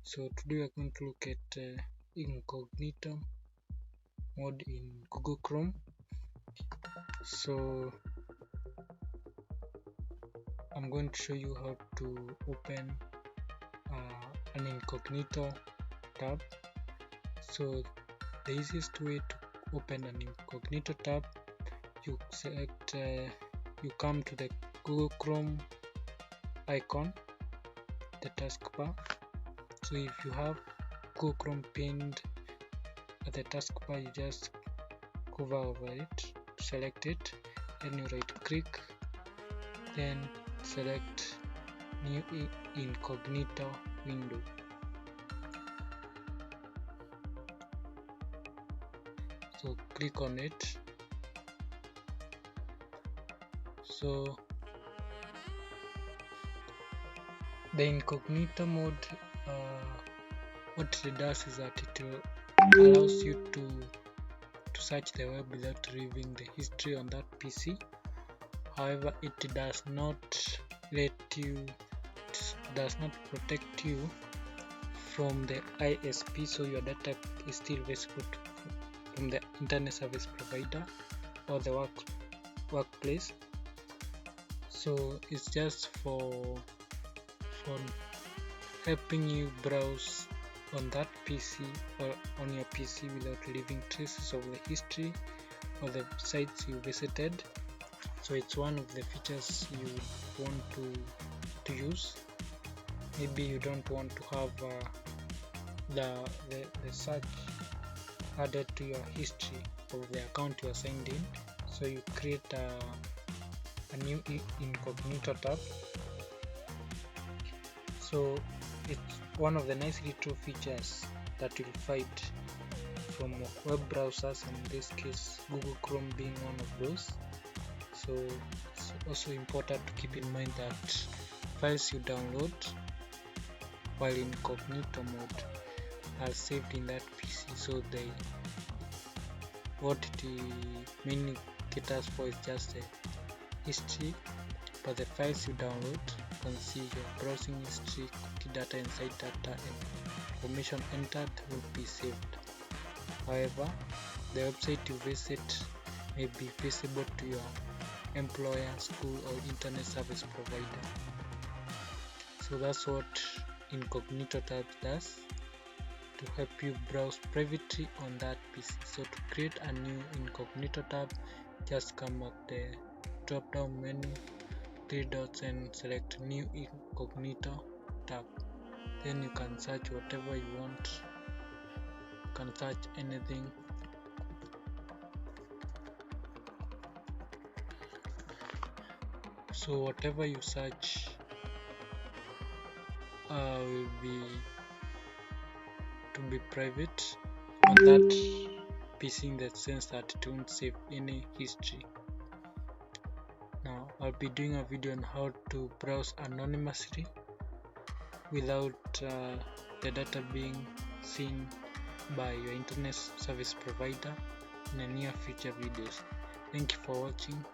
So today we are going to look at Incognito mode in Google Chrome. So I'm going to show you how to open an Incognito tab. So the easiest way to open an Incognito tab, you select, you come to the Google Chrome icon, the taskbar. So if you have Google Chrome pinned at the taskbar, you just hover over it, select it, then you right click, then select new incognito window. So click on it. So the incognito mode, what it does is that it allows you to search the web without leaving the history on that PC. However, it does not protect you from the ISP, so your data is still visible from the internet service provider or the workplace. So it's just for helping you browse on that PC or on your PC without leaving traces of the history or the sites you visited. So it's one of the features you want to use. Maybe you don't want to have the search added to your history of the account you are signed in, so you create a new incognito tab. So it's one of the nice little features that you'll find from web browsers, and in this case Google Chrome being one of those. So it's also important to keep in mind that files you download while in incognito mode are saved in that PC, so what it mainly caters for is just the history, but the files you download, you can see your browsing history, cookie data, inside data, and information entered will be saved. However, the website you visit may be visible to your employer, school, or internet service provider. So that's what Incognito tab does, to help you browse privately on that PC. So to create a new Incognito tab, just come at the drop down menu, 3 dots, and select new Incognito tab. Then you can search whatever you want. You can search anything. So whatever you search will be to be private on that PC, in the sense that it won't save any history. Now I'll be doing a video on how to browse anonymously without the data being seen by your internet service provider in the near future videos. Thank you for watching.